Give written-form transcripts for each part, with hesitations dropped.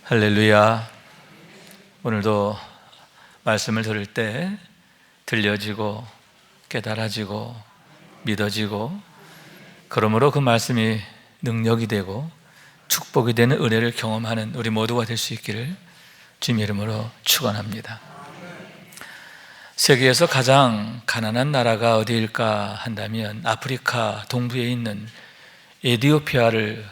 할렐루야. 오늘도 말씀을 들을 때 들려지고 깨달아지고 믿어지고, 그러므로 그 말씀이 능력이 되고 축복이 되는 은혜를 경험하는 우리 모두가 될 수 있기를 주님 이름으로 축원합니다. 세계에서 가장 가난한 나라가 어디일까 한다면 아프리카 동부에 있는 에티오피아를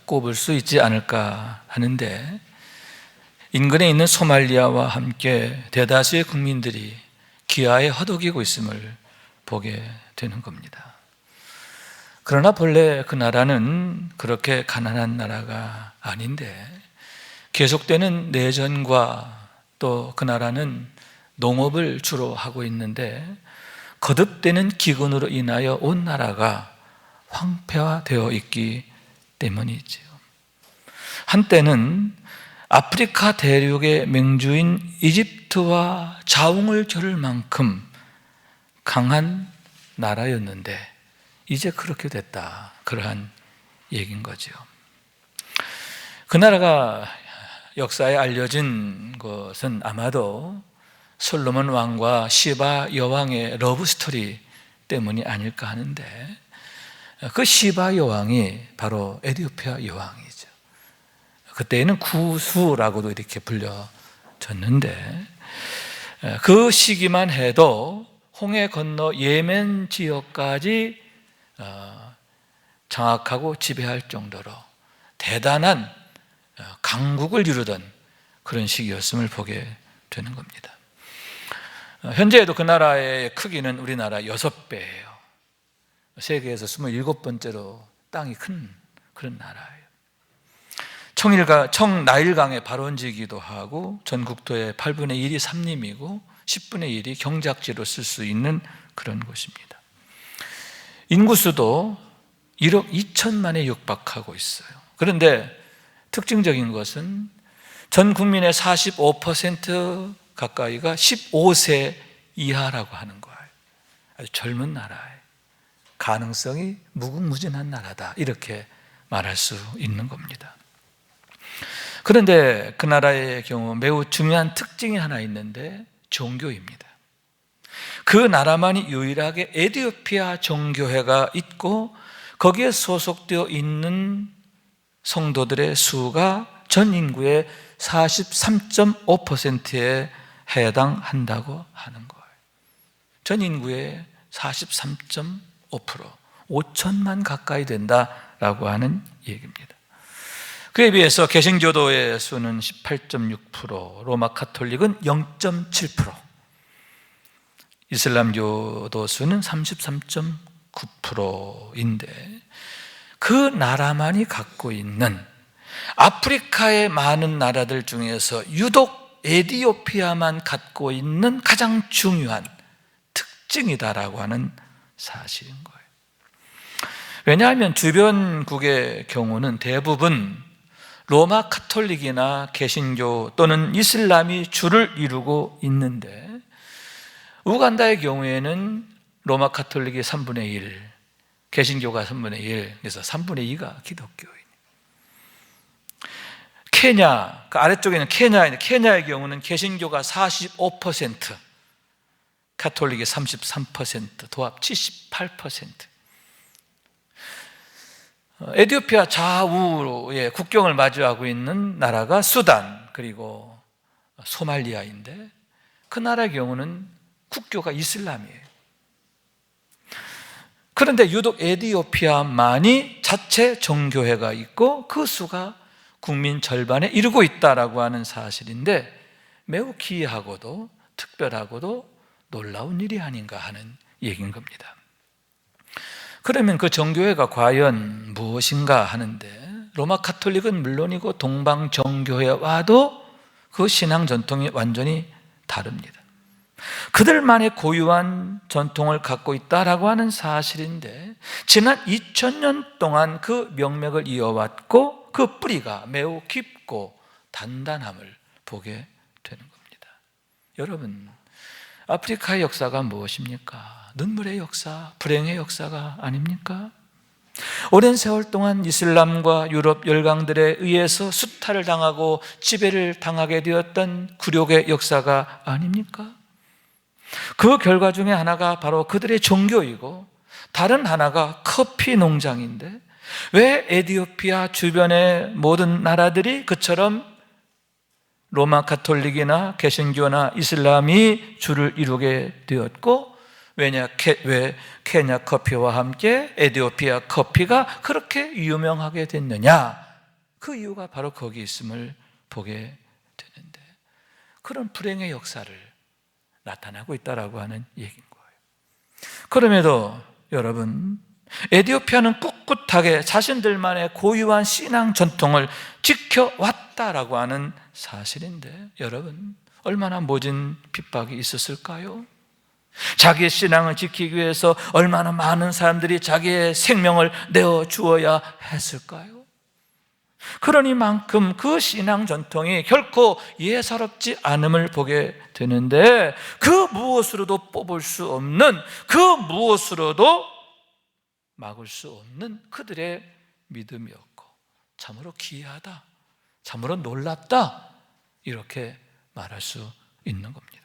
꼽을 수 있지 않을까 하는데, 인근에 있는 소말리아와 함께 대다수의 국민들이 기아에 허덕이고 있음을 보게 되는 겁니다. 그러나 본래 그 나라는 그렇게 가난한 나라가 아닌데, 계속되는 내전과 또 그 나라는 농업을 주로 하고 있는데, 거듭되는 기근으로 인하여 온 나라가 황폐화되어 있기 때문이지요. 한때는 아프리카 대륙의 맹주인 이집트와 자웅을 겨룰 만큼 강한 나라였는데 이제 그렇게 됐다, 그러한 얘기인 거죠. 그 나라가 역사에 알려진 것은 아마도 솔로몬 왕과 시바 여왕의 러브 스토리 때문이 아닐까 하는데, 그 시바 여왕이 바로 에티오피아 여왕이죠. 그때는 구수라고도 이렇게 불려졌는데, 그 시기만 해도 홍해 건너 예멘 지역까지 장악하고 지배할 정도로 대단한 강국을 이루던 그런 시기였음을 보게 되는 겁니다. 현재에도 그 나라의 크기는 우리나라 6배예요. 세계에서 27번째로 땅이 큰 그런 나라예요. 청나일강의 발원지이기도 하고, 전 국토의 8분의 1이 산림이고 10분의 1이 경작지로 쓸 수 있는 그런 곳입니다. 인구수도 1억 2천만에 육박하고 있어요. 그런데 특징적인 것은 전 국민의 45% 가까이가 15세 이하라고 하는 거예요. 아주 젊은 나라예요. 가능성이 무궁무진한 나라다, 이렇게 말할 수 있는 겁니다. 그런데 그 나라의 경우 매우 중요한 특징이 하나 있는데 종교입니다. 그 나라만이 유일하게 에티오피아 종교회가 있고, 거기에 소속되어 있는 성도들의 수가 전 인구의 43.5%에 해당한다고 하는 거예요. 전 인구의 43.5%, 5천만 가까이 된다라고 하는 얘기입니다. 그에 비해서 개신교도의 수는 18.6%, 로마 카톨릭은 0.7%, 이슬람교도 수는 33.9%인데, 그 나라만이 갖고 있는 아프리카의 많은 나라들 중에서 유독 에티오피아만 갖고 있는 가장 중요한 특징이다라고 하는 사실인 거예요. 왜냐하면 주변국의 경우는 대부분 로마 카톨릭이나 개신교 또는 이슬람이 주를 이루고 있는데, 우간다의 경우에는 로마 카톨릭이 3분의 1, 개신교가 3분의 1, 그래서 3분의 2가 기독교인. 케냐, 그 아래쪽에 있는 케냐의 경우는 개신교가 45%, 카톨릭이 33%, 도합 78%. 에티오피아 좌우의 국경을 마주하고 있는 나라가 수단 그리고 소말리아인데, 그 나라의 경우는 국교가 이슬람이에요. 그런데 유독 에티오피아만이 자체 정교회가 있고 그 수가 국민 절반에 이르고 있다라고 하는 사실인데, 매우 기이하고도 특별하고도 놀라운 일이 아닌가 하는 얘기인 겁니다. 그러면 그 정교회가 과연 무엇인가 하는데, 로마 카톨릭은 물론이고 동방 정교회와도 그 신앙 전통이 완전히 다릅니다. 그들만의 고유한 전통을 갖고 있다라고 하는 사실인데, 지난 2000년 동안 그 명맥을 이어왔고 그 뿌리가 매우 깊고 단단함을 보게 되는 겁니다. 여러분, 아프리카의 역사가 무엇입니까? 눈물의 역사, 불행의 역사가 아닙니까? 오랜 세월 동안 이슬람과 유럽 열강들에 의해서 수탈을 당하고 지배를 당하게 되었던 굴욕의 역사가 아닙니까? 그 결과 중에 하나가 바로 그들의 종교이고 다른 하나가 커피 농장인데, 왜 에티오피아 주변의 모든 나라들이 그처럼 로마 가톨릭이나 개신교나 이슬람이 주를 이루게 되었고, 왜 케냐 커피와 함께 에티오피아 커피가 그렇게 유명하게 됐느냐? 그 이유가 바로 거기 있음을 보게 되는데, 그런 불행의 역사를 나타나고 있다라고 하는 얘기인 거예요. 그럼에도 여러분, 에티오피아는 꿋꿋하게 자신들만의 고유한 신앙 전통을 지켜왔다라고 하는 사실인데, 여러분, 얼마나 모진 핍박이 있었을까요? 자기의 신앙을 지키기 위해서 얼마나 많은 사람들이 자기의 생명을 내어주어야 했을까요? 그러니만큼 그 신앙 전통이 결코 예사롭지 않음을 보게 되는데, 그 무엇으로도 뽑을 수 없는, 그 무엇으로도 막을 수 없는 그들의 믿음이었고, 참으로 기이하다, 참으로 놀랍다, 이렇게 말할 수 있는 겁니다.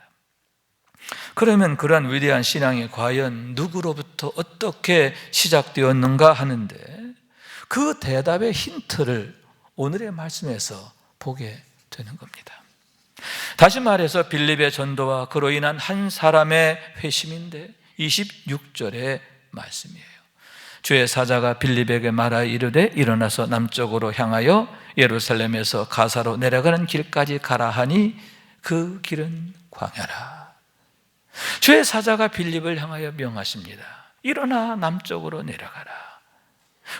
그러면 그러한 위대한 신앙이 과연 누구로부터 어떻게 시작되었는가 하는데, 그 대답의 힌트를 오늘의 말씀에서 보게 되는 겁니다. 다시 말해서 빌립의 전도와 그로 인한 한 사람의 회심인데, 26절의 말씀이에요. 주의 사자가 빌립에게 말하여 이르되 일어나서 남쪽으로 향하여 예루살렘에서 가사로 내려가는 길까지 가라 하니 그 길은 광야라. 주의 사자가 빌립을 향하여 명하십니다. 일어나 남쪽으로 내려가라.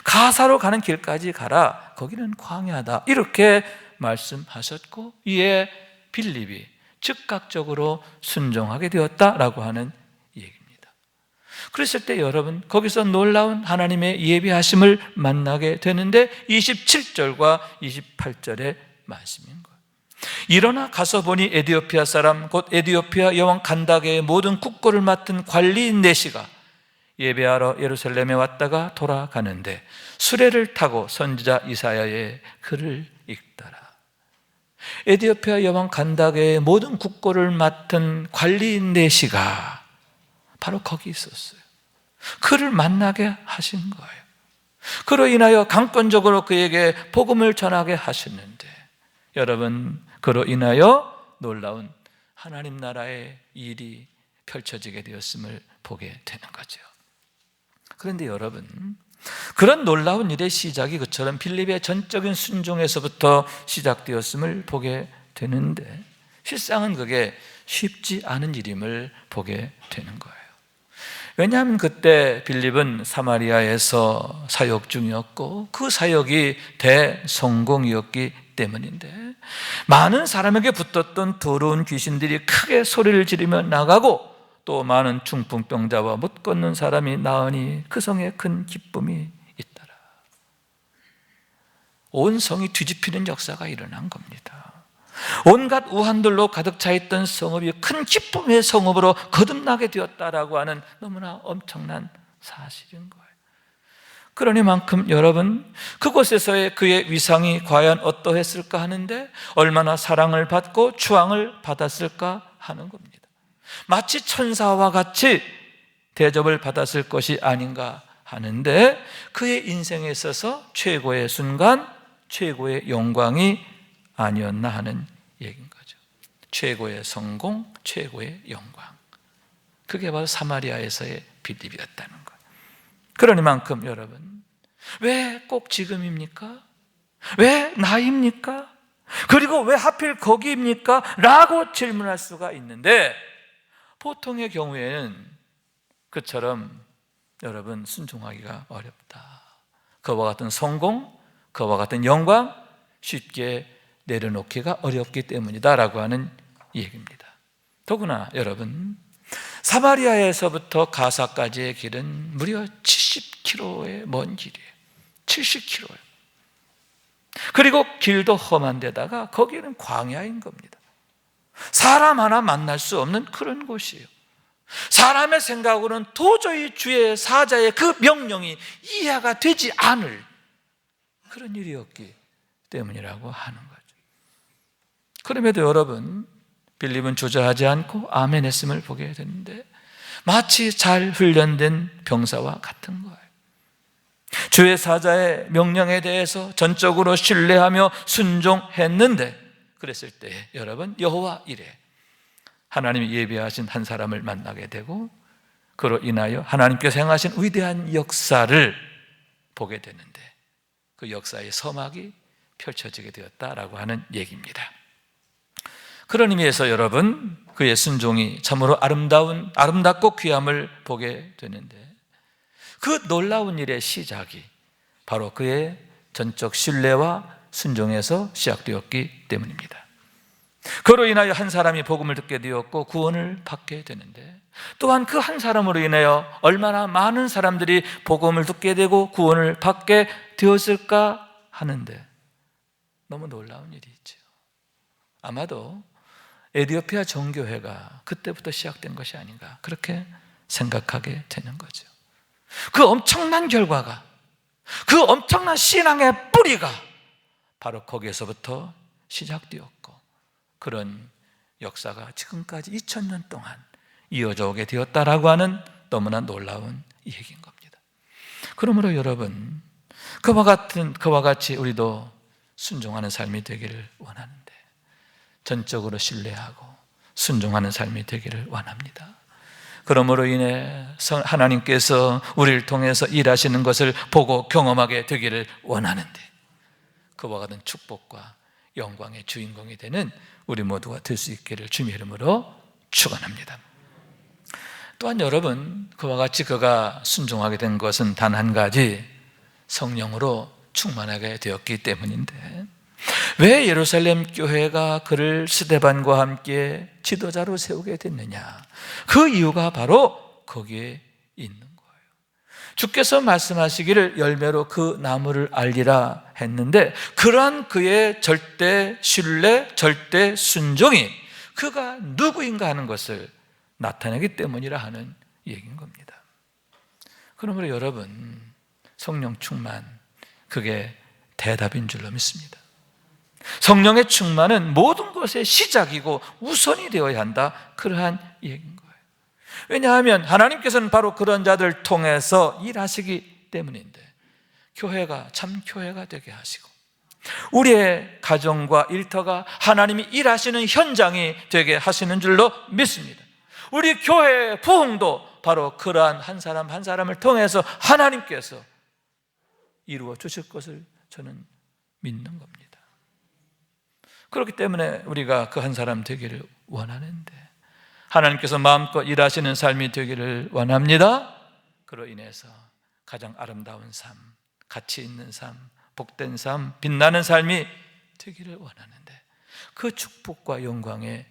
가사로 가는 길까지 가라. 거기는 광야다. 이렇게 말씀하셨고, 이에 빌립이 즉각적으로 순종하게 되었다라고 하는 얘기입니다. 그랬을 때 여러분, 거기서 놀라운 하나님의 예비하심을 만나게 되는데, 27절과 28절의 말씀인 거예요. 일어나 가서 보니 에티오피아 사람 곧 에티오피아 여왕 간다게의 모든 국고를 맡은 관리인 내시가 예배하러 예루살렘에 왔다가 돌아가는데 수레를 타고 선지자 이사야의 글을 읽더라. 에티오피아 여왕 간다게의 모든 국고를 맡은 관리인 내시가 바로 거기 있었어요. 그를 만나게 하신 거예요. 그로 인하여 강권적으로 그에게 복음을 전하게 하셨는데, 여러분, 그로 인하여 놀라운 하나님 나라의 일이 펼쳐지게 되었음을 보게 되는 거죠. 그런데 여러분, 그런 놀라운 일의 시작이 그처럼 빌립의 전적인 순종에서부터 시작되었음을 보게 되는데, 실상은 그게 쉽지 않은 일임을 보게 되는 거예요. 왜냐하면 그때 빌립은 사마리아에서 사역 중이었고, 그 사역이 대성공이었기 때문인데, 많은 사람에게 붙었던 더러운 귀신들이 크게 소리를 지르며 나가고, 또 많은 중풍병자와 못 걷는 사람이 나으니 그 성에 큰 기쁨이 있더라. 온 성이 뒤집히는 역사가 일어난 겁니다. 온갖 우한들로 가득 차 있던 성읍이 큰 기쁨의 성읍으로 거듭나게 되었다라고 하는 너무나 엄청난 사실인 거예요. 그러니만큼 여러분, 그곳에서의 그의 위상이 과연 어떠했을까 하는데, 얼마나 사랑을 받고 추앙을 받았을까 하는 겁니다. 마치 천사와 같이 대접을 받았을 것이 아닌가 하는데, 그의 인생에 있어서 최고의 순간, 최고의 영광이 아니었나 하는 얘기인 거죠. 최고의 성공, 최고의 영광, 그게 바로 사마리아에서의 빌립이었다는 거예요. 그러니만큼 여러분, 왜 꼭 지금입니까? 왜 나입니까? 그리고 왜 하필 거기입니까? 라고 질문할 수가 있는데, 보통의 경우에는 그처럼 여러분 순종하기가 어렵다. 그와 같은 성공, 그와 같은 영광 쉽게 내려놓기가 어렵기 때문이다라고 하는 얘기입니다. 더구나 여러분, 사마리아에서부터 가사까지의 길은 무려 70km의 먼 길이에요. 70km예요. 그리고 길도 험한 데다가 거기는 광야인 겁니다. 사람 하나 만날 수 없는 그런 곳이에요. 사람의 생각으로는 도저히 주의 사자의 그 명령이 이해가 되지 않을 그런 일이었기 때문이라고 하는 거죠. 그럼에도 여러분, 빌립은 주저하지 않고 아멘 했음을 보게 되는데 마치 잘 훈련된 병사와 같은 거예요. 주의 사자의 명령에 대해서 전적으로 신뢰하며 순종했는데, 그랬을 때 여러분, 여호와 이레, 하나님이 예비하신 한 사람을 만나게 되고 그로 인하여 하나님께서 행하신 위대한 역사를 보게 되는데 그 역사의 서막이 펼쳐지게 되었다라고 하는 얘기입니다. 그런 의미에서 여러분, 그의 순종이 참으로 아름답고 귀함을 보게 되는데 그 놀라운 일의 시작이 바로 그의 전적 신뢰와 순종에서 시작되었기 때문입니다. 그로 인하여 한 사람이 복음을 듣게 되었고 구원을 받게 되는데, 또한 그 한 사람으로 인하여 얼마나 많은 사람들이 복음을 듣게 되고 구원을 받게 되었을까 하는데 너무 놀라운 일이 있죠. 아마도 에디오피아 정교회가 그때부터 시작된 것이 아닌가, 그렇게 생각하게 되는 거죠. 그 엄청난 결과가, 그 엄청난 신앙의 뿌리가 바로 거기에서부터 시작되었고, 그런 역사가 지금까지 2000년 동안 이어져 오게 되었다라고 하는 너무나 놀라운 얘기인 겁니다. 그러므로 여러분, 그와 같이 우리도 순종하는 삶이 되기를 원하는데, 전적으로 신뢰하고 순종하는 삶이 되기를 원합니다. 그러므로 인해 하나님께서 우리를 통해서 일하시는 것을 보고 경험하게 되기를 원하는데, 그와 같은 축복과 영광의 주인공이 되는 우리 모두가 될 수 있기를 주님의 이름으로 축원합니다. 또한 여러분, 그와 같이 그가 순종하게 된 것은 단 한 가지, 성령으로 충만하게 되었기 때문인데, 왜 예루살렘 교회가 그를 스데반과 함께 지도자로 세우게 됐느냐? 그 이유가 바로 거기에 있는 거예요. 주께서 말씀하시기를 열매로 그 나무를 알리라 했는데, 그러한 그의 절대 신뢰, 절대 순종이 그가 누구인가 하는 것을 나타내기 때문이라 하는 얘기인 겁니다. 그러므로 여러분, 성령 충만, 그게 대답인 줄로 믿습니다. 성령의 충만은 모든 것의 시작이고 우선이 되어야 한다, 그러한 얘기인 거예요. 왜냐하면 하나님께서는 바로 그런 자들을 통해서 일하시기 때문인데, 교회가 참 교회가 되게 하시고 우리의 가정과 일터가 하나님이 일하시는 현장이 되게 하시는 줄로 믿습니다. 우리 교회의 부흥도 바로 그러한 한 사람 한 사람을 통해서 하나님께서 이루어 주실 것을 저는 믿는 겁니다. 그렇기 때문에 우리가 그 한 사람 되기를 원하는데, 하나님께서 마음껏 일하시는 삶이 되기를 원합니다. 그로 인해서 가장 아름다운 삶, 가치 있는 삶, 복된 삶, 빛나는 삶이 되기를 원하는데, 그 축복과 영광의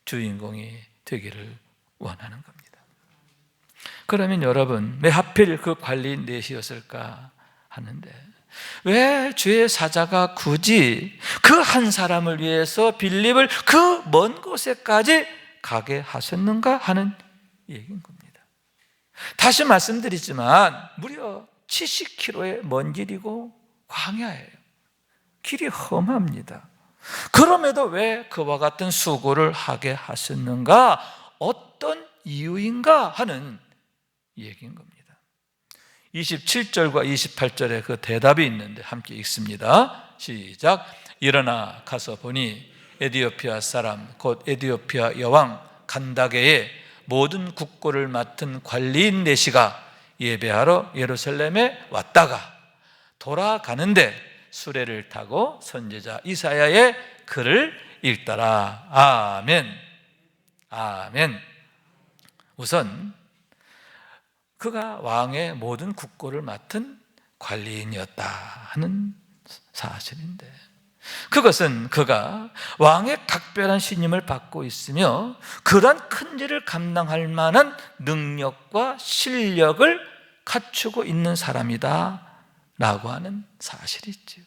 주인공이 되기를 원하는 겁니다. 그러면 여러분, 왜 하필 그 관리인 넷이었을까 하는데, 왜 주의 사자가 굳이 그 한 사람을 위해서 빌립을 그 먼 곳에까지 가게 하셨는가 하는 얘기인 겁니다. 다시 말씀드리지만 무려 70km의 먼 길이고 광야예요. 길이 험합니다. 그럼에도 왜 그와 같은 수고를 하게 하셨는가, 어떤 이유인가 하는 얘기인 겁니다. 27절과 28절에 그 대답이 있는데 함께 읽습니다. 시작. 일어나 가서 보니 에디오피아 사람 곧 에디오피아 여왕 간다게의 모든 국고를 맡은 관리인 내시가 예배하러 예루살렘에 왔다가 돌아가는데 수레를 타고 선지자 이사야의 글을 읽더라. 아멘. 아멘. 우선 그가 왕의 모든 국고를 맡은 관리인이었다 하는 사실인데, 그것은 그가 왕의 각별한 신임을 받고 있으며 그러한 큰 일을 감당할 만한 능력과 실력을 갖추고 있는 사람이다 라고 하는 사실이죠.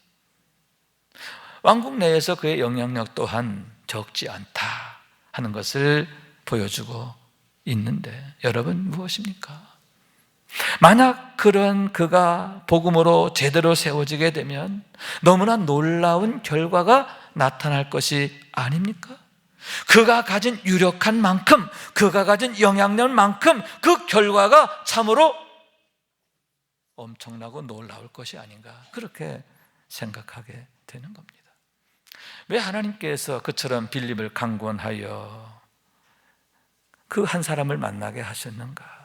왕국 내에서 그의 영향력 또한 적지 않다 하는 것을 보여주고 있는데 여러분 무엇입니까? 만약 그런 그가 복음으로 제대로 세워지게 되면 너무나 놀라운 결과가 나타날 것이 아닙니까? 그가 가진 유력한 만큼, 그가 가진 영향력만큼 그 결과가 참으로 엄청나고 놀라울 것이 아닌가, 그렇게 생각하게 되는 겁니다. 왜 하나님께서 그처럼 빌립을 강권하여 그 한 사람을 만나게 하셨는가?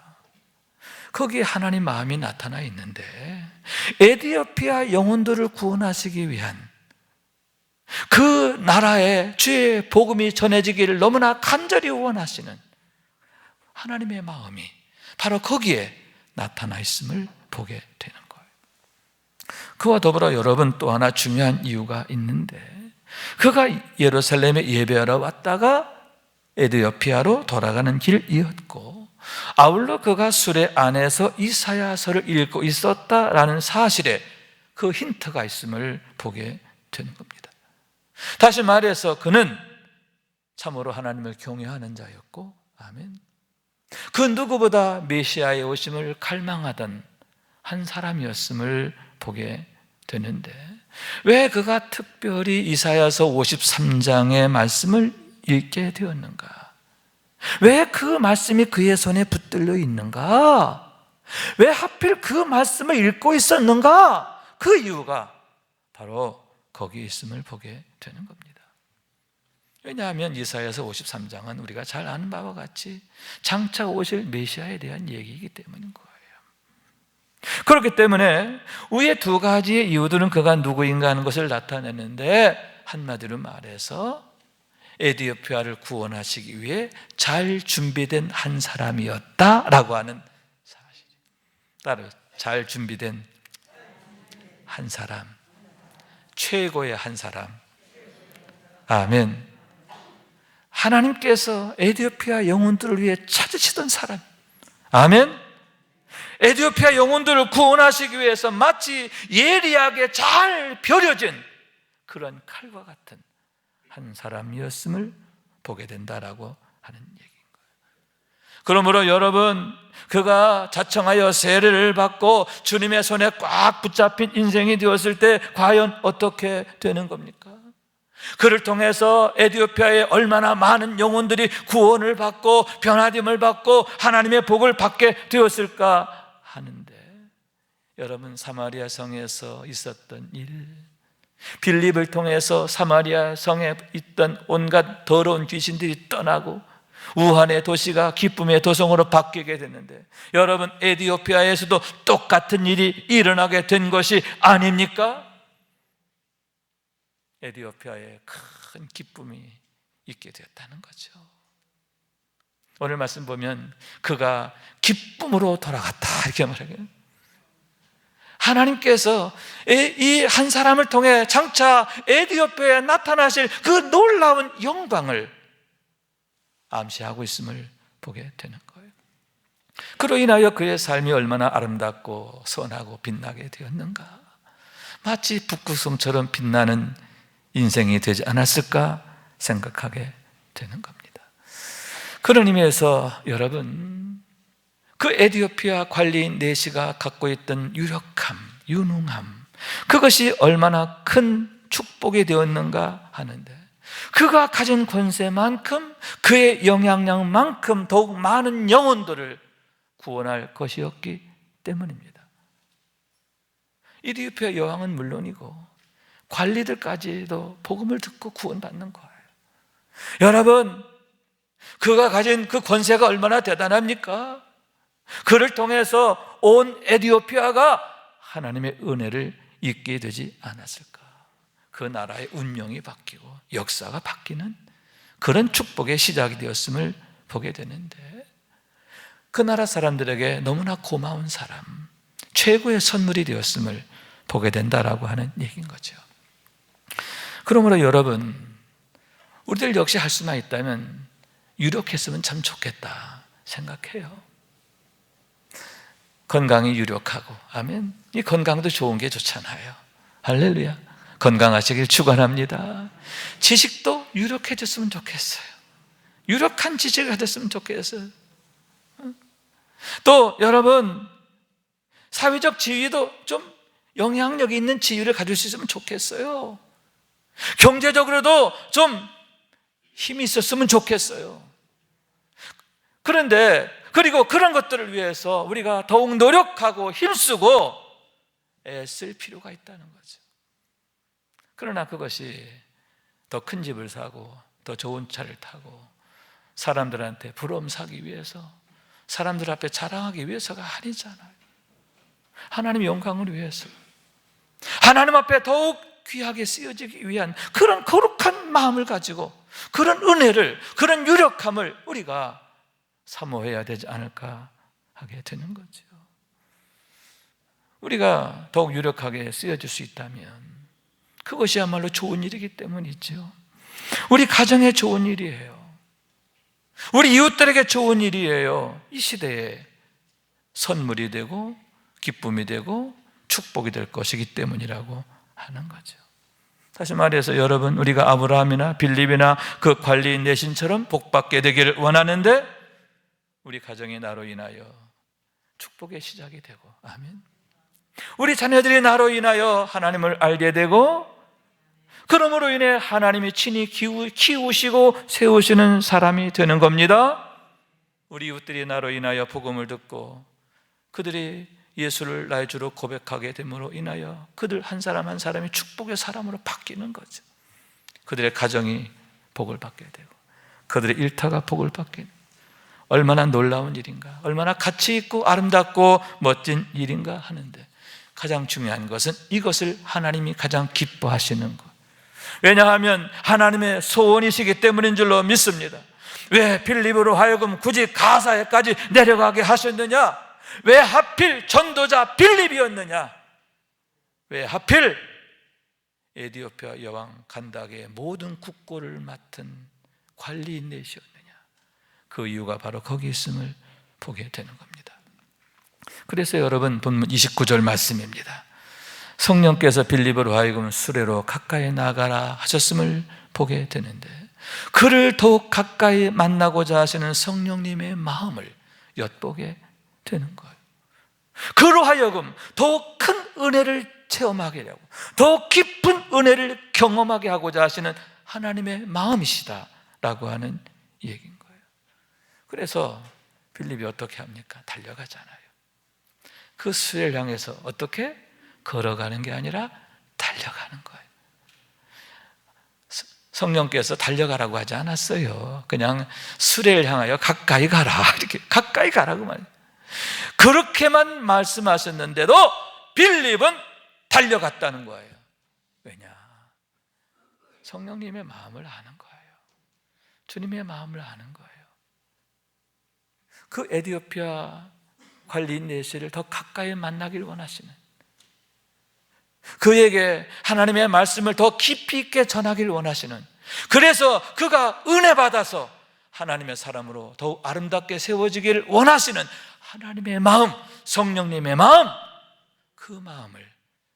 거기에 하나님 마음이 나타나 있는데 에디오피아 영혼들을 구원하시기 위한 그 나라에 주의 복음이 전해지기를 너무나 간절히 원하시는 하나님의 마음이 바로 거기에 나타나 있음을 보게 되는 거예요. 그와 더불어 여러분 또 하나 중요한 이유가 있는데, 그가 예루살렘에 예배하러 왔다가 에디오피아로 돌아가는 길이었고, 아울러 그가 수레 안에서 이사야서를 읽고 있었다라는 사실에 그 힌트가 있음을 보게 되는 겁니다. 다시 말해서 그는 참으로 하나님을 경외하는 자였고, 아멘, 그 누구보다 메시아의 오심을 갈망하던 한 사람이었음을 보게 되는데, 왜 그가 특별히 이사야서 53장의 말씀을 읽게 되었는가? 왜 그 말씀이 그의 손에 붙들려 있는가? 왜 하필 그 말씀을 읽고 있었는가? 그 이유가 바로 거기에 있음을 보게 되는 겁니다. 왜냐하면 이사야서 53장은 우리가 잘 아는 바와 같이 장차 오실 메시아에 대한 얘기이기 때문인 거예요. 그렇기 때문에 위에 두 가지의 이유들은 그가 누구인가 하는 것을 나타내는데, 한마디로 말해서 에디오피아를 구원하시기 위해 잘 준비된 한 사람이었다라고 하는 사실. 따로 잘 준비된 한 사람, 최고의 한 사람. 아멘. 하나님께서 에디오피아 영혼들을 위해 찾으시던 사람. 아멘. 에디오피아 영혼들을 구원하시기 위해서 마치 예리하게 잘 벼려진 그런 칼과 같은 한 사람이었음을 보게 된다라고 하는 얘기인 거예요. 그러므로 여러분, 그가 자청하여 세례를 받고 주님의 손에 꽉 붙잡힌 인생이 되었을 때 과연 어떻게 되는 겁니까? 그를 통해서 에디오피아에 얼마나 많은 영혼들이 구원을 받고 변화됨을 받고 하나님의 복을 받게 되었을까 하는데, 여러분, 사마리아 성에서 있었던 일, 빌립을 통해서 사마리아 성에 있던 온갖 더러운 귀신들이 떠나고 우한의 도시가 기쁨의 도성으로 바뀌게 됐는데, 여러분, 에디오피아에서도 똑같은 일이 일어나게 된 것이 아닙니까? 에디오피아에 큰 기쁨이 있게 되었다는 거죠. 오늘 말씀 보면 그가 기쁨으로 돌아갔다 이렇게 말해요. 하나님께서 이 한 사람을 통해 장차 에디오피아에 나타나실 그 놀라운 영광을 암시하고 있음을 보게 되는 거예요. 그로 인하여 그의 삶이 얼마나 아름답고 선하고 빛나게 되었는가? 마치 북극성처럼 빛나는 인생이 되지 않았을까 생각하게 되는 겁니다. 그런 의미에서 여러분, 그 에디오피아 관리인 네시가 갖고 있던 유력함, 유능함, 그것이 얼마나 큰 축복이 되었는가 하는데, 그가 가진 권세만큼, 그의 영향력만큼 더욱 많은 영혼들을 구원할 것이었기 때문입니다. 에디오피아 여왕은 물론이고 관리들까지도 복음을 듣고 구원받는 거예요. 여러분, 그가 가진 그 권세가 얼마나 대단합니까? 그를 통해서 온 에디오피아가 하나님의 은혜를 잊게 되지 않았을까? 그 나라의 운명이 바뀌고 역사가 바뀌는 그런 축복의 시작이 되었음을 보게 되는데, 그 나라 사람들에게 너무나 고마운 사람, 최고의 선물이 되었음을 보게 된다라고 하는 얘기인 거죠. 그러므로 여러분, 우리들 역시 할 수만 있다면 유력했으면 참 좋겠다 생각해요. 건강이 유력하고, 아멘. 이 건강도 좋은 게 좋잖아요. 할렐루야. 건강하시길 축원합니다. 지식도 유력해졌으면 좋겠어요. 유력한 지식을 가졌으면 좋겠어요. 또 여러분, 사회적 지위도 좀 영향력이 있는 지위를 가질 수 있으면 좋겠어요. 경제적으로도 좀 힘이 있었으면 좋겠어요. 그런데 그리고 그런 것들을 위해서 우리가 더욱 노력하고 힘쓰고 애쓸 필요가 있다는 거죠. 그러나 그것이 더 큰 집을 사고 더 좋은 차를 타고 사람들한테 부러움 사기 위해서, 사람들 앞에 자랑하기 위해서가 아니잖아요. 하나님의 영광을 위해서, 하나님 앞에 더욱 귀하게 쓰여지기 위한 그런 거룩한 마음을 가지고 그런 은혜를, 그런 유력함을 우리가 사모해야 되지 않을까 하게 되는 거죠. 우리가 더욱 유력하게 쓰여질 수 있다면 그것이야말로 좋은 일이기 때문이죠. 우리 가정에 좋은 일이에요. 우리 이웃들에게 좋은 일이에요. 이 시대에 선물이 되고 기쁨이 되고 축복이 될 것이기 때문이라고 하는 거죠. 다시 말해서 여러분, 우리가 아브라함이나 빌립이나 그 관리인 내신처럼 복받게 되기를 원하는데 우리 가정이 나로 인하여 축복의 시작이 되고, 아멘. 우리 자녀들이 나로 인하여 하나님을 알게 되고, 그러므로 인해 하나님이 친히 키우시고 세우시는 사람이 되는 겁니다. 우리 이웃들이 나로 인하여 복음을 듣고 그들이 예수를 나의 주로 고백하게 됨으로 인하여 그들 한 사람 한 사람이 축복의 사람으로 바뀌는 거죠. 그들의 가정이 복을 받게 되고 그들의 일터가 복을 받게 되고, 얼마나 놀라운 일인가, 얼마나 가치 있고 아름답고 멋진 일인가 하는데, 가장 중요한 것은 이것을 하나님이 가장 기뻐하시는 것. 왜냐하면 하나님의 소원이시기 때문인 줄로 믿습니다. 왜 빌립으로 하여금 굳이 가사에까지 내려가게 하셨느냐? 왜 하필 전도자 빌립이었느냐? 왜 하필 에티오피아 여왕 간닥의 모든 국고를 맡은 관리인 넷이었느냐? 그 이유가 바로 거기 있음을 보게 되는 겁니다. 그래서 여러분, 본문 29절 말씀입니다. 성령께서 빌립으로 하여금 수레로 가까이 나가라 하셨음을 보게 되는데, 그를 더욱 가까이 만나고자 하시는 성령님의 마음을 엿보게 되는 거예요. 그로 하여금 더욱 큰 은혜를 체험하게 하고 더욱 깊은 은혜를 경험하게 하고자 하시는 하나님의 마음이시다라고 하는 얘기인 거예요. 그래서 빌립이 어떻게 합니까? 달려가잖아요. 그 수레를 향해서 어떻게? 걸어가는 게 아니라 달려가는 거예요. 성령께서 달려가라고 하지 않았어요. 그냥 수레를 향하여 가까이 가라, 이렇게 가까이 가라고 말해요. 그렇게만 말씀하셨는데도 빌립은 달려갔다는 거예요. 왜냐? 성령님의 마음을 아는 거예요. 주님의 마음을 아는 거예요. 그 에티오피아 관리인 넷을 더 가까이 만나길 원하시는, 그에게 하나님의 말씀을 더 깊이 있게 전하길 원하시는, 그래서 그가 은혜 받아서 하나님의 사람으로 더욱 아름답게 세워지기를 원하시는 하나님의 마음, 성령님의 마음, 그 마음을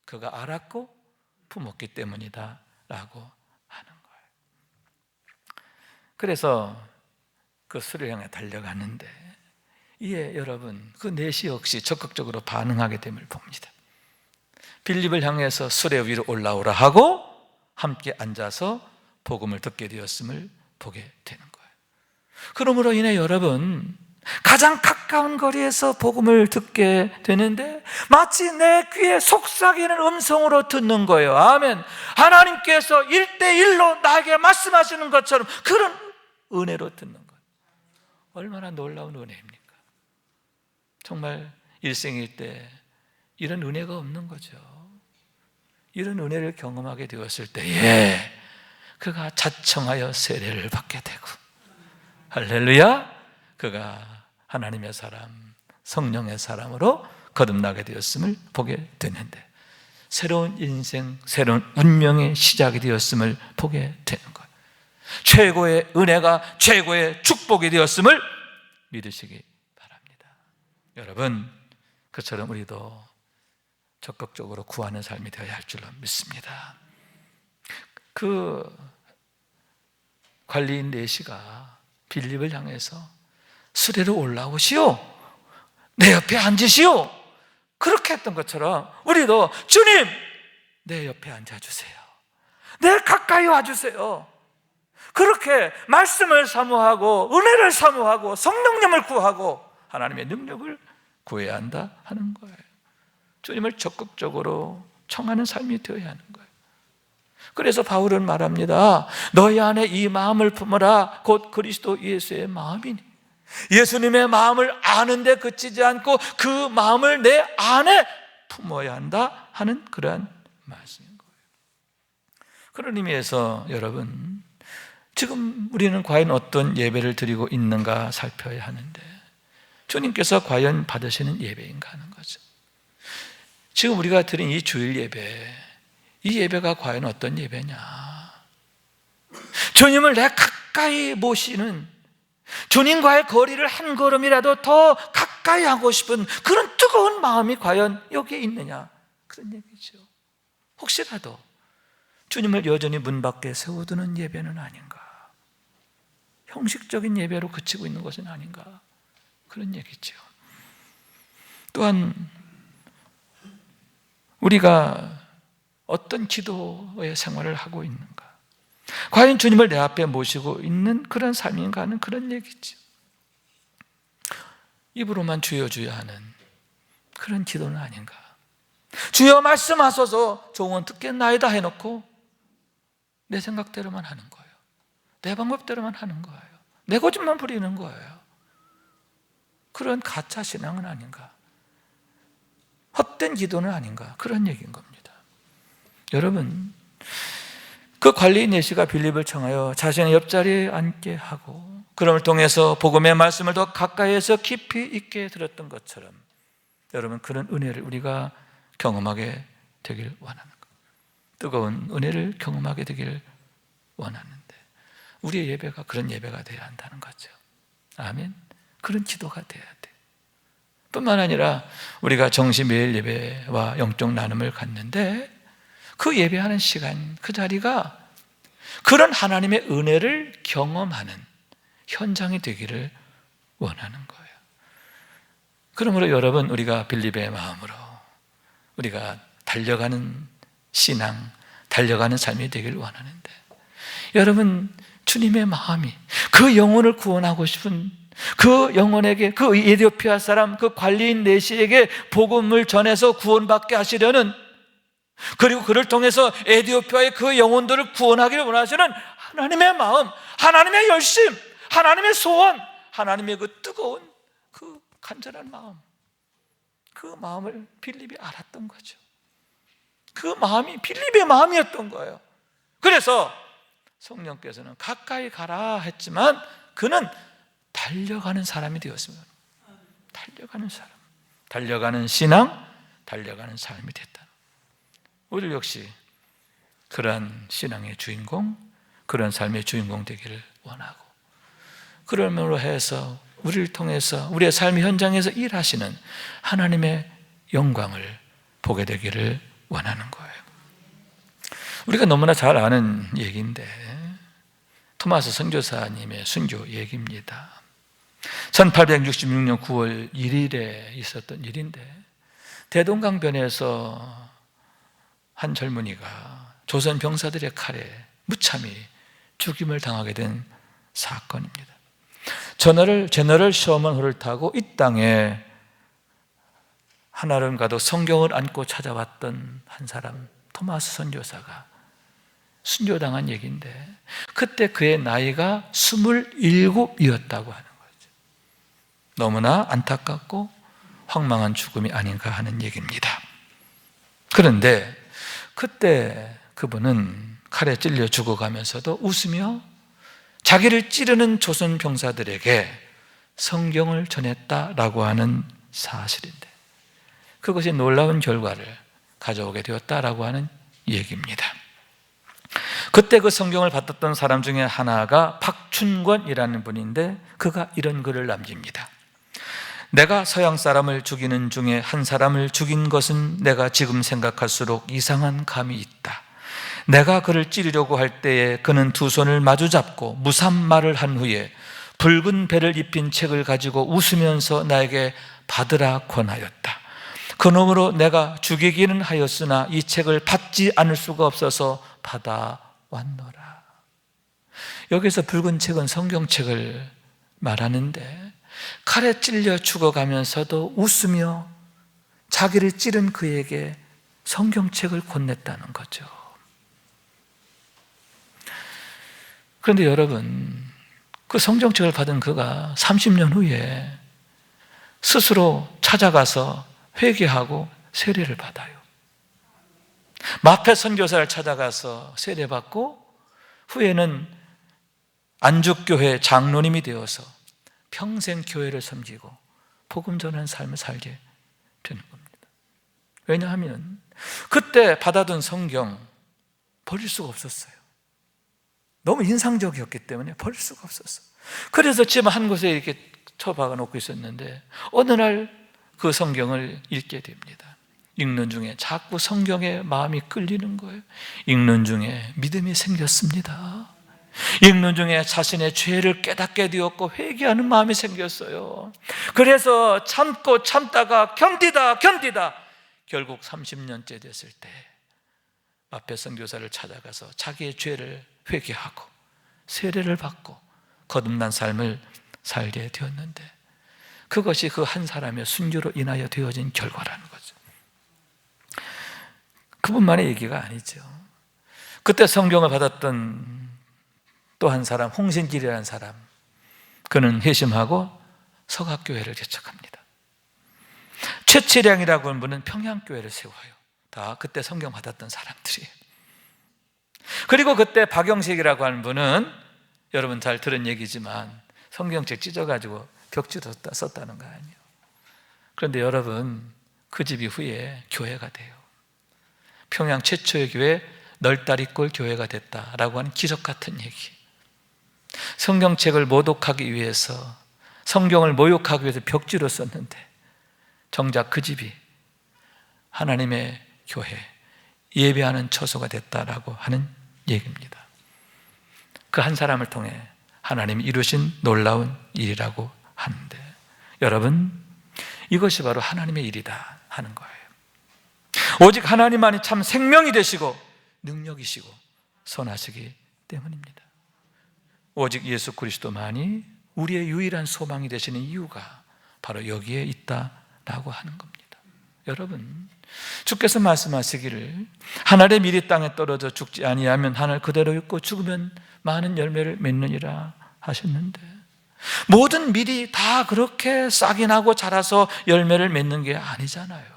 그가 알았고 품었기 때문이다 라고 하는 거예요. 그래서 그 수레를 향해 달려갔는데, 이에 여러분, 그 넷이 역시 적극적으로 반응하게 됨을 봅니다. 빌립을 향해서 수레 위로 올라오라 하고 함께 앉아서 복음을 듣게 되었음을 보게 되는 거예요. 그러므로 인해 여러분, 가장 가까운 거리에서 복음을 듣게 되는데 마치 내 귀에 속삭이는 음성으로 듣는 거예요. 아멘. 하나님께서 1대1로 나에게 말씀하시는 것처럼 그런 은혜로 듣는 거예요. 얼마나 놀라운 은혜입니까? 정말 일생일 때 이런 은혜가 없는 거죠. 이런 은혜를 경험하게 되었을 때에 그가 자청하여 세례를 받게 되고, 할렐루야, 그가 하나님의 사람, 성령의 사람으로 거듭나게 되었음을 보게 되는데, 새로운 인생, 새로운 운명의 시작이 되었음을 보게 되는 거예요. 최고의 은혜가 최고의 축복이 되었음을 믿으시기 바랍니다. 여러분, 그처럼 우리도 적극적으로 구하는 삶이 되어야 할 줄로 믿습니다. 그 관리인 넷이가 빌립을 향해서 수레로 올라오시오, 내 옆에 앉으시오. 그렇게 했던 것처럼 우리도 주님, 내 옆에 앉아주세요. 내 가까이 와주세요. 그렇게 말씀을 사모하고 은혜를 사모하고 성령님을 구하고 하나님의 능력을 구해야 한다 하는 거예요. 주님을 적극적으로 청하는 삶이 되어야 하는 거예요. 그래서 바울은 말합니다. 너희 안에 이 마음을 품어라. 곧 그리스도 예수의 마음이니. 예수님의 마음을 아는데 그치지 않고 그 마음을 내 안에 품어야 한다 하는 그러한 말씀인 거예요. 그런 의미에서 여러분, 지금 우리는 과연 어떤 예배를 드리고 있는가 살펴야 하는데, 주님께서 과연 받으시는 예배인가 하는 거죠. 지금 우리가 드린 이 주일 예배, 이 예배가 과연 어떤 예배냐? 주님을 내 가까이 모시는, 주님과의 거리를 한 걸음이라도 더 가까이 하고 싶은 그런 뜨거운 마음이 과연 여기에 있느냐, 그런 얘기죠. 혹시라도 주님을 여전히 문 밖에 세워두는 예배는 아닌가, 형식적인 예배로 그치고 있는 것은 아닌가, 그런 얘기죠. 또한 우리가 어떤 기도의 생활을 하고 있는가, 과연 주님을 내 앞에 모시고 있는 그런 삶인가 하는 그런 얘기죠. 입으로만 주여 주여 하는 그런 기도는 아닌가. 주여 말씀하소서 종은 듣겠나이다 해놓고 내 생각대로만 하는 거예요. 내 방법대로만 하는 거예요. 내 고집만 부리는 거예요. 그런 가짜 신앙은 아닌가, 헛된 기도는 아닌가, 그런 얘기인 겁니다. 여러분, 그 관리인 예시가 빌립을 청하여 자신의 옆자리에 앉게 하고 그럼을 통해서 복음의 말씀을 더 가까이에서 깊이 있게 들었던 것처럼 여러분, 그런 은혜를 우리가 경험하게 되길 원하는 거예요. 뜨거운 은혜를 경험하게 되길 원하는데 우리의 예배가 그런 예배가 되어야 한다는 거죠. 아멘. 그런 기도가 되어야 돼. 뿐만 아니라 우리가 정시 매일 예배와 영적 나눔을 갖는데 그 예배하는 시간, 그 자리가 그런 하나님의 은혜를 경험하는 현장이 되기를 원하는 거예요. 그러므로 여러분, 우리가 빌립의 마음으로 우리가 달려가는 신앙, 달려가는 삶이 되기를 원하는데, 여러분, 주님의 마음이 그 영혼을 구원하고 싶은 그 영혼에게, 그 에티오피아 사람, 그 관리인 내시에게 복음을 전해서 구원받게 하시려는, 그리고 그를 통해서 에티오피아의 그 영혼들을 구원하기를 원하시는 하나님의 마음, 하나님의 열심, 하나님의 소원, 하나님의 그 뜨거운 그 간절한 마음, 그 마음을 빌립이 알았던 거죠. 그 마음이 빌립의 마음이었던 거예요. 그래서 성령께서는 가까이 가라 했지만 그는 달려가는 사람이 되었습니다. 달려가는 사람, 달려가는 신앙, 달려가는 삶이 됐다. 우리 역시 그러한 신앙의 주인공, 그런 삶의 주인공 되기를 원하고, 그러므로 해서 우리를 통해서 우리의 삶의 현장에서 일하시는 하나님의 영광을 보게 되기를 원하는 거예요. 우리가 너무나 잘 아는 얘기인데 토마스 선교사님의 순교 얘기입니다. 1866년 9월 1일에 있었던 일인데, 대동강변에서 한 젊은이가 조선 병사들의 칼에 무참히 죽임을 당하게 된 사건입니다. 제너럴 셔먼호를 타고 이 땅에 한아름 가도 성경을 안고 찾아왔던 한 사람, 토마스 선교사가 순교당한 얘기인데, 그때 그의 나이가 27이었다고 하는 거죠. 너무나 안타깝고 황망한 죽음이 아닌가 하는 얘기입니다. 그런데 그때 그분은 칼에 찔려 죽어가면서도 웃으며 자기를 찌르는 조선 병사들에게 성경을 전했다라고 하는 사실인데, 그것이 놀라운 결과를 가져오게 되었다라고 하는 얘기입니다. 그때 그 성경을 받았던 사람 중에 하나가 박춘권이라는 분인데, 그가 이런 글을 남깁니다. 내가 서양 사람을 죽이는 중에 한 사람을 죽인 것은 내가 지금 생각할수록 이상한 감이 있다. 내가 그를 찌르려고 할 때에 그는 두 손을 마주 잡고 무삼말을 한 후에 붉은 배를 입힌 책을 가지고 웃으면서 나에게 받으라 권하였다. 그놈으로 내가 죽이기는 하였으나 이 책을 받지 않을 수가 없어서 받아왔노라. 여기서 붉은 책은 성경책을 말하는데, 칼에 찔려 죽어가면서도 웃으며 자기를 찌른 그에게 성경책을 건넸다는 거죠. 그런데 여러분, 그 성경책을 받은 그가 30년 후에 스스로 찾아가서 회개하고 세례를 받아요. 마페 선교사를 찾아가서 세례받고 후에는 안죽교회 장로님이 되어서 평생 교회를 섬기고 복음 전하는 삶을 살게 되는 겁니다. 왜냐하면 그때 받아둔 성경 버릴 수가 없었어요. 너무 인상적이었기 때문에 버릴 수가 없었어요. 그래서 집 한 곳에 이렇게 처박아 놓고 있었는데 어느 날 그 성경을 읽게 됩니다. 읽는 중에 자꾸 성경에 마음이 끌리는 거예요. 읽는 중에 믿음이 생겼습니다. 읽는 중에 자신의 죄를 깨닫게 되었고 회개하는 마음이 생겼어요. 그래서 참고 참다가 견디다 결국 30년째 됐을 때 마페 선교사를 찾아가서 자기의 죄를 회개하고 세례를 받고 거듭난 삶을 살게 되었는데, 그것이 그 한 사람의 순교로 인하여 되어진 결과라는 거죠. 그분만의 얘기가 아니죠. 그때 성경을 받았던 또 한 사람, 홍신길이라는 사람, 그는 회심하고 서각교회를 개척합니다. 최치량이라고 하는 분은 평양교회를 세워요. 다 그때 성경 받았던 사람들이에요. 그리고 그때 박영식이라고 하는 분은 여러분 잘 들은 얘기지만 성경책 찢어가지고 벽지로 썼다는 거 아니에요. 그런데 여러분, 그 집이 후에 교회가 돼요. 평양 최초의 교회 널다리꼴 교회가 됐다라고 하는 기적 같은 얘기. 성경책을 모독하기 위해서, 성경을 모욕하기 위해서 벽지로 썼는데 정작 그 집이 하나님의 교회, 예배하는 처소가 됐다라고 하는 얘기입니다. 그 한 사람을 통해 하나님이 이루신 놀라운 일이라고 하는데, 여러분, 이것이 바로 하나님의 일이다 하는 거예요. 오직 하나님만이 참 생명이 되시고 능력이시고 선하시기 때문입니다. 오직 예수 그리스도만이 우리의 유일한 소망이 되시는 이유가 바로 여기에 있다라고 하는 겁니다. 여러분, 주께서 말씀하시기를 하늘의 밀이 땅에 떨어져 죽지 아니하면 하늘 그대로 있고 죽으면 많은 열매를 맺느니라 하셨는데, 모든 밀이 다 그렇게 싹이 나고 자라서 열매를 맺는 게 아니잖아요.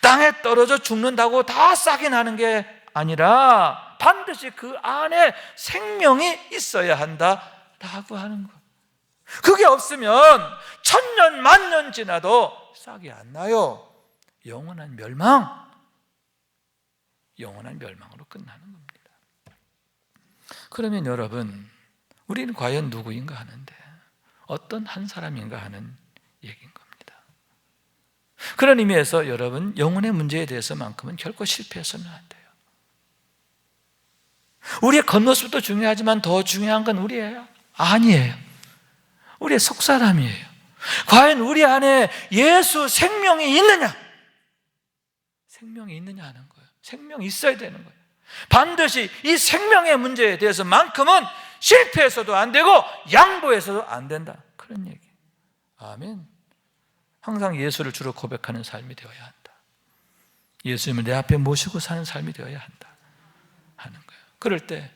땅에 떨어져 죽는다고 다 싹이 나는 게 아니라 반드시 그 안에 생명이 있어야 한다라고 하는 거. 그게 없으면 1000년 만년 지나도 싹이 안 나요. 영원한 멸망으로 끝나는 겁니다. 그러면 여러분, 우리는 과연 누구인가 하는데 어떤 한 사람인가 하는 얘기인 겁니다. 그런 의미에서 여러분, 영혼의 문제에 대해서만큼은 결코 실패해서는 안 돼요. 우리의 겉모습도 중요하지만 더 중요한 건 우리의 안이에요. 우리의 속사람이에요. 과연 우리 안에 예수 생명이 있느냐? 생명이 있느냐 하는 거예요. 생명이 있어야 되는 거예요. 반드시 이 생명의 문제에 대해서만큼은 실패해서도 안 되고 양보해서도 안 된다, 그런 얘기. 아멘. 항상 예수를 주로 고백하는 삶이 되어야 한다. 예수님을 내 앞에 모시고 사는 삶이 되어야 한다 하는 거예요. 그럴 때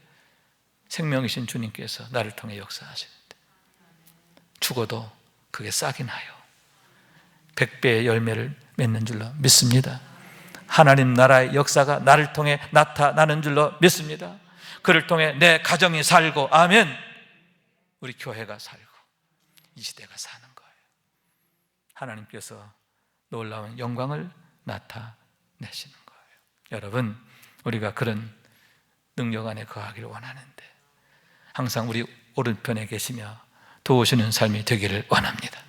생명이신 주님께서 나를 통해 역사하시는데 죽어도 그게 싹이 나요. 100배의 열매를 맺는 줄로 믿습니다. 하나님 나라의 역사가 나를 통해 나타나는 줄로 믿습니다. 그를 통해 내 가정이 살고, 아멘, 우리 교회가 살고 이 시대가 사는 거예요. 하나님께서 놀라운 영광을 나타내시는 거예요. 여러분, 우리가 그런 능력 안에 거하기를 원하는데 항상 우리 오른편에 계시며 도우시는 삶이 되기를 원합니다.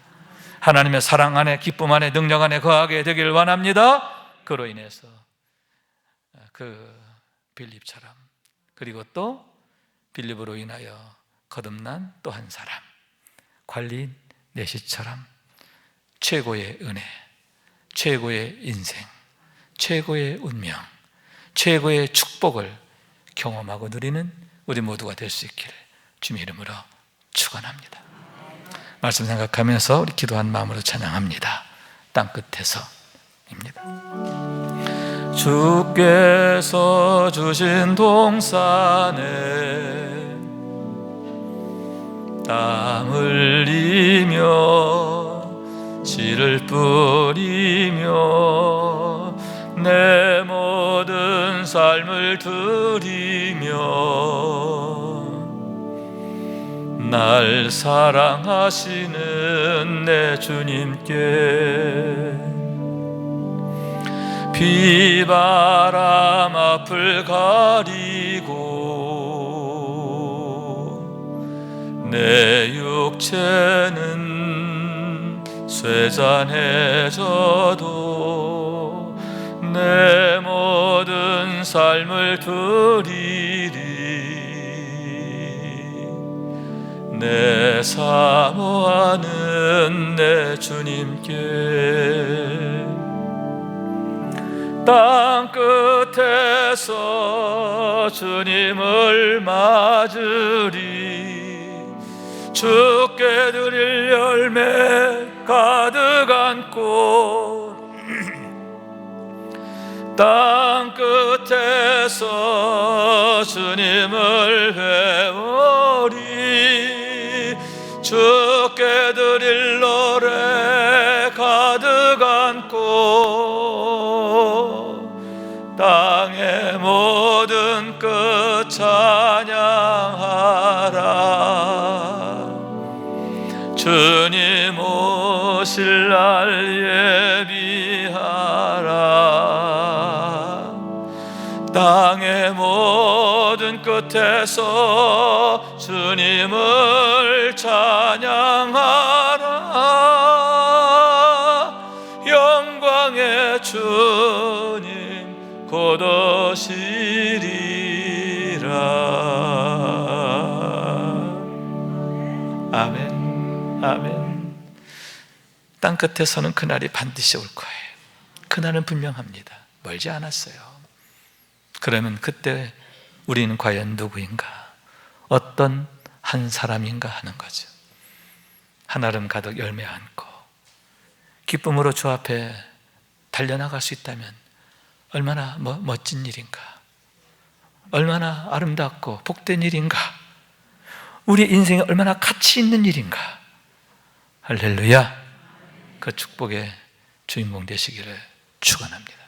하나님의 사랑 안에, 기쁨 안에, 능력 안에 거하게 되기를 원합니다. 그로 인해서 그 빌립처럼, 그리고 또 빌립으로 인하여 거듭난 또 한 사람, 관리인 내 시처럼 최고의 은혜, 최고의 인생, 최고의 운명, 최고의 축복을 경험하고 누리는 우리 모두가 될 수 있기를 주님의 이름으로 축원합니다. 말씀 생각하면서 우리 기도한 마음으로 찬양합니다. 땅끝에서입니다. 주께서 주신 동산에 땀 흘리며 씨를 뿌리며 내 모든 삶을 드리며 날 사랑하시는 내 주님께 비바람 앞을 가리고 내 육체는 쇠잔해져도 내 모든 삶을 드리리 내 사모하는 내 주님께 땅 끝에서 주님을 맞으리 주께 드릴 열매 가득한 꽃 땅 끝에서 주님을 배우리 주께 드릴 노래 가득한 꽃 땅의 모든 끝 찬양하라 주님 오실 날 예비하라 땅의 모든 끝에서 주님을 찬양하라 영광의 주님 곧 오시리라. 아멘, 아멘. 땅끝에서는 그날이 반드시 올 거예요. 그날은 분명합니다. 멀지 않았어요. 그러면 그때 우리는 과연 누구인가? 어떤 한 사람인가 하는 거죠. 한아름 가득 열매 안고 기쁨으로 주 앞에 달려나갈 수 있다면 얼마나 멋진 일인가? 얼마나 아름답고 복된 일인가? 우리 인생에 얼마나 가치 있는 일인가? 할렐루야! 그 축복의 주인공 되시기를 축원합니다.